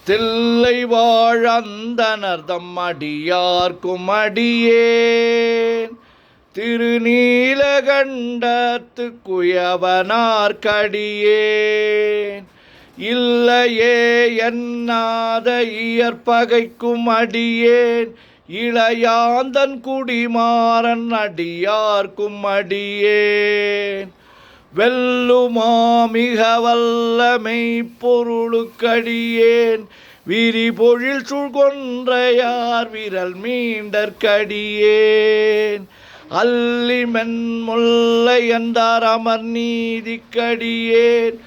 தில்லை வாழந்தனர் தம் அடியார்க்கும் அடியேன் திருநீலகண்டத்து குயவனார்க்கடியேன் இல்லையே என்னாத இயற்பகைக்கும் அடியேன் இளையாந்தன் குடிமாறன் அடியார்க்கும் அடியேன் வெல்லுமா மிக வல்லமை பொருளுக்கடியேன் விரிபொழில் சுழ்கொன்றையார் விரல் மீண்டற்கடியேன் அல்லிமென் முல்லை என்றார் அமர் நீதிக்கடியேன்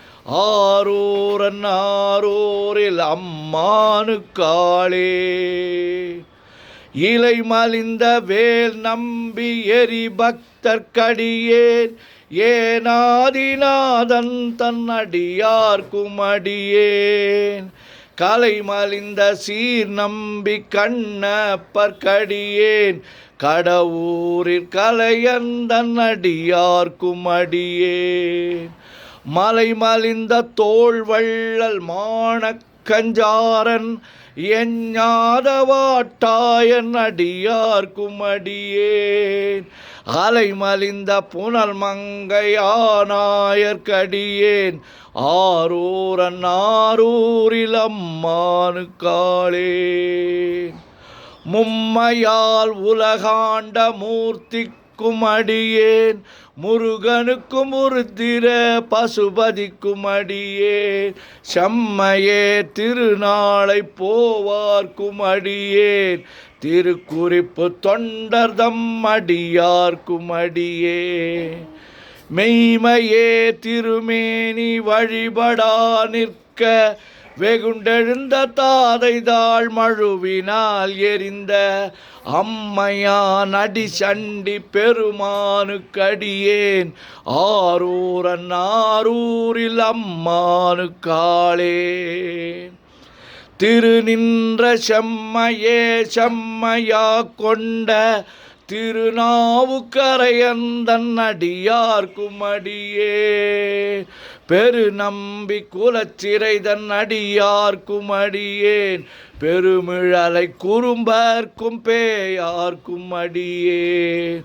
ஆரூரன் ஆரூரில் அம்மானுக்காளே இலை மலிந்த வேல் நம்பி எரி பக்தர்க்கடியேன் ஏனாதிநாதன் தன் அடியார்க்கும் அடியேன் கலை மலிந்த சீர் நம்பி கண்ணப்பர்க்கடியேன் கடவுரில் கலையந்தன் அடியார்க்கும் அடியேன் மலை மலிந்த தோள் வள்ளல் மானக்கஞ்சாரன் எஞ்ஞாதவாட்டாயன் அடியார்க்கும் அடியேன் அலை மலிந்த புனல் மங்கையானாயர்க்கடியேன் ஆரூரன் ஆரூரில் அம்மானுக்காளே மும்மையால் உலகாண்ட மூர்த்திக்கும் அடியேன் முருகனுக்கும் உருத்திர பசுபதிக்கும் அடியேன் செம்மையே திருநாளை போவார்க்கும் அடியேன் திருக்குறிப்பு தொண்டர்தம் அடியார்க்கும் அடியேன் மெய்மையே திருமேனி வழிபடா நிற்க வெகுண்டெழுந்த தாதைதாள் மழுவினால் எரிந்த அம்மையான் அடி சண்டி பெருமானுக்கடியேன் ஆரூரன் ஆரூரில் அம்மானுக்காளே திருநின்ற செம்மையே செம்மையா கொண்ட திருநாவுக்கரையந்தன் அடியார்க்கும் அடியேன் பெருநம்பி குலச்சிறைதன் அடியார்க்கும் அடியேன் பெருமிழலை குறும்பர்க்கும் பேயார்க்கும் அடியேன்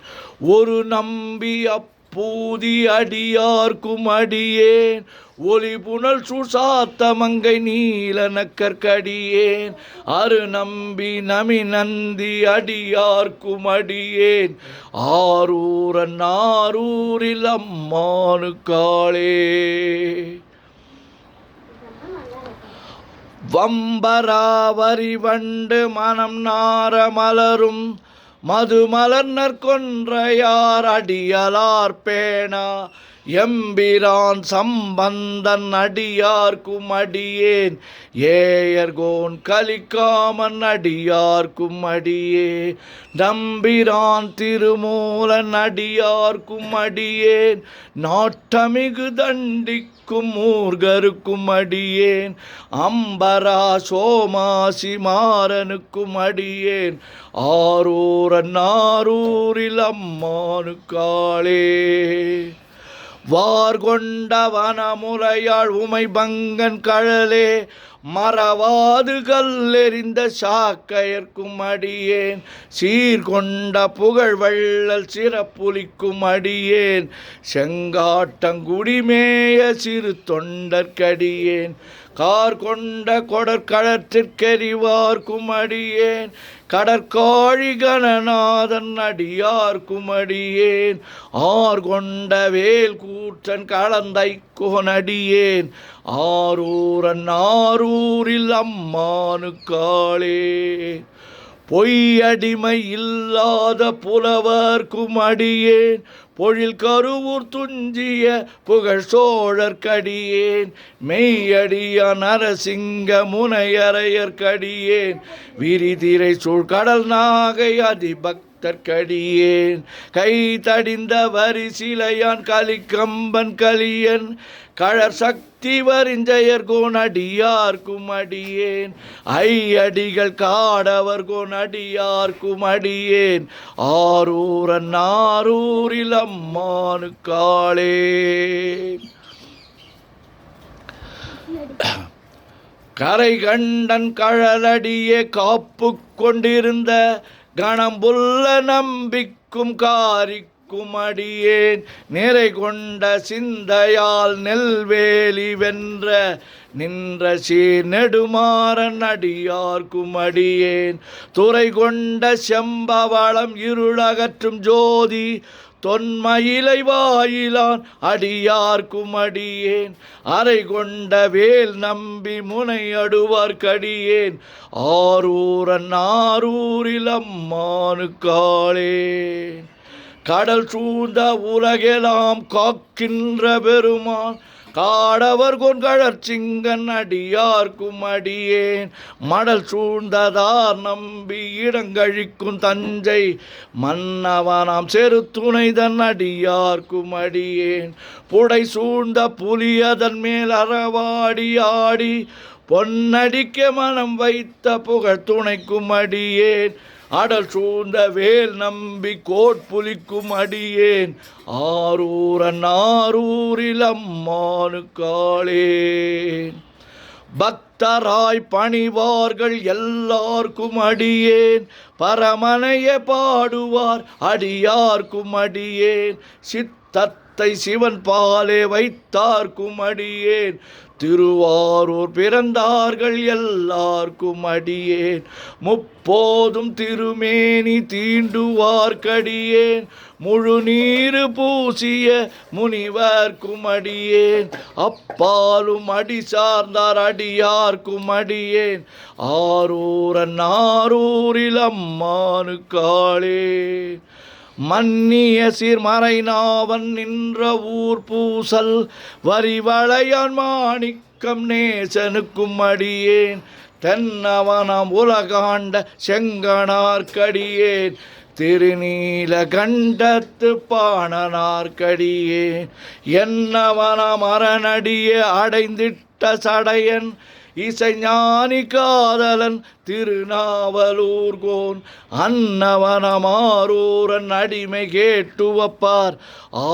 ஒரு நம்பி அப்பூதி அடியார்க்கும் அடியேன் ஒளி புனல் சுசாத்த மங்கை நீலனக்கற்கடியேன் அரு நம்பி நமி நந்தி அடியார்க்கும் அடியேன் ஆரூரன் ஆரூரில் அம்மானுக்காளே வம்பராவரி வண்டு மனம் நார மலரும் மதுமலர்னர் கொன்றையார் அடியலார் பேணா எம்பிரான் சம்பந்தன் அடியார்க்கும் அடியேன் ஏயர்கோன் கலிக்காமன் அடியார்க்கும் அடியேன் நம்பிரான் திருமூலன் அடியார்க்கும் அடியேன் நாட்டமிகு தண்டிக்கும் மூர்கருக்கும் அடியேன் அம்பரா சோமாசி மாறனுக்கும் அடியேன் ஆரூரன் ஆரூரில் அம்மானுக்காளே வார்கொண்ட வனமுறையாள் உமை பங்கன் கழலே மறவாது கல்லெறிந்த சாக்கையர்க்கும் அடியேன் சீர்கொண்ட புகழ் வள்ளல் சிறப்புலிக்கும் அடியேன் செங்காட்டங்குடிமேய சிறு தொண்டற்கடியேன் கார் கொண்ட கொடற்களத்திற்கெறிவார்க்கும் அடியேன் கடற்காழி கணநாதன் அடியார்க்கும் அடியேன் ஆர் கொண்ட வேல் கூற்றன் கலந்தை கோனடியேன் ஆரூரன் ஆரூரில் அம்மானுக்காளே பொய்யடிமை இல்லாத புலவர்க்கும் அடியேன் பொழில் கருவூர் துஞ்சிய புகழ் சோழர்க்கடியேன் மெய்யடிய நரசிங்க முனையரையர்க்கடியேன் விரிதிரை சூழ்கடல் நாகை அதிபக்தர்க்கடியேன் கை தடிந்த வரிசிலையான் கலிக்கம்பன் கலியன் கழற் சக்தி வரிஞ்சயர் கோனடியார்க்கும் அடியேன் ஐயடிகள் காடவர் கோனடியார்க்கும் அடியேன் ஆரூரன் ஆரூரில் அம்மானுக்காளே கரை கண்டன் கழலடியே காப்பு கொண்டிருந்த கணம்புல்ல நம்பிக்கும் காரிக்கும் அடியேன் நிறை கொண்ட சிந்தையால் நெல்வேலி வென்ற நின்ற சீர் நெடுமாறன் அடியார்க்கும் அடியேன் துறை கொண்ட செம்பவளம் இருளகற்றும் ஜோதி தொன்மயிலை வாயிலான் அடியார்க்கும் அடியேன் அறை கொண்ட வேல் நம்பி முனை அடுவார்க்கடியேன் ஆரூரன் ஆரூரில் அம்மானுக்காளே கடல் சூழ்ந்த உலகெல்லாம் காக்கின்ற பெருமான் காடவர் கொன்கழற் சிங்கன் அடியார்க்கும் அடியேன் மடல் சூழ்ந்ததார் நம்பி இடங்கழிக்கும் தஞ்சை மன்னவனாம் செருத்துணைதன் அடியார்க்கும் அடியேன் புடை சூழ்ந்த புலியதன் மேல் அறவாடி ஆடி பொன்னடிக்க மனம் வைத்த புகழ் துணைக்கும் அடியேன் அடல் சூழ்ந்த வேல் நம்பி கோட்புலிக்கும் அடியேன் ஆரூரன் ஆரூரில் அம்மானுக்காளே பக்தராய் பணிவார்கள் எல்லார்க்கும் அடியேன் பரமனைய பாடுவார் அடியார்க்கும் அடியேன் சித்தத்தை சிவன் பாலே வைத்தார்க்கும் அடியேன் திருவாரூர் பிறந்தார்கள் எல்லார்க்கும் அடியேன் முப்போதும் திருமேனி தீண்டுவார்க்கடியேன் முழு நீரு பூசிய முனிவர்க்கும் அடியேன் அப்பாலும் அடி சார்ந்தார் அடியார்க்கும் அடியேன் ஆரூரன் ஆரூரில் அம்மானுக்காளே மன்னிய சீர்மறை நாவன் நின்ற ஊர் பூசல் வரிவளையான் மாணிக்கம் நேசனுக்கும் அடியேன் தென்னவனம் உலகாண்ட செங்கனார்க்கடியேன் திருநீல கண்டத்து பாணனார்க்கடியேன் என்னவனம் அரணடிய அடைந்திட்ட சடையன் இசைஞானி காதலன் திருநாவலூர்கோன் அன்னவனமாரூரன் அடிமை கேட்டுவப்பார்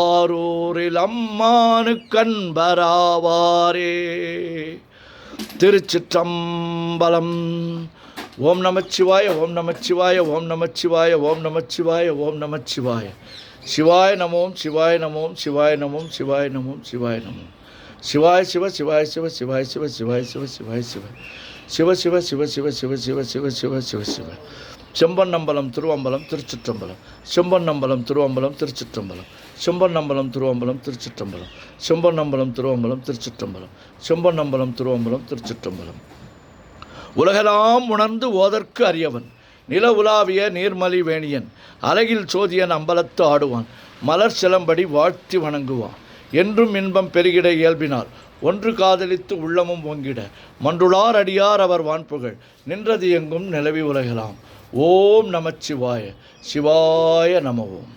ஆரூரில் அம்மானு கண்பராவாரே. திருச்சிற்றம்பலம். ஓம் நமச்சிவாய ஓம் நமச்சிவாய ஓம் நமச்சிவாய ஓம் நமச்சிவாய ஓம் நமச்சிவாய. சிவாய நமோம் சிவாய நமோம் சிவாய நமோம் சிவாய நமோம் சிவாய நமோம். சிவாய சிவ சிவாய சிவ சிவாய சிவ சிவாய சிவ சிவாய சிவ சிவ சிவ சிவ சிவ சிவ சிவ சிவ சிவ சிவ சிவ. செம்பன்னம்பலம் திருவம்பலம் திருச்சிற்றம்பலம். செம்பன்னம்பலம் திருவம்பலம் திருச்சிற்றம்பலம். செம்பன்னம்பலம் திருவம்பலம் திருச்சிற்றம்பலம். செம்பன்னம்பலம் திருவம்பலம் திருச்சிற்றம்பலம். செம்பன்னம்பலம் திருவம்பலம் திருச்சிற்றம்பலம். உலகெல்லாம் உணர்ந்து ஓதற்கு அறியவன் நில உலாவிய நீர்மலி வேணியன் அலகில் சோதியன் அம்பலத்து ஆடுவான் மலர் சிலம்படி வாழ்த்தி வணங்குவான் என்றும் இன்பம் பெருகிட இயல்பினால் ஒன்று காதலித்து உள்ளமும் பொங்கிட மன்றுளார் அடியார் அவர் வான்புகழ் நின்றது எங்கும் நிலவி உலகலாம். ஓம் நமச்சிவாய. சிவாய நம ஓம்.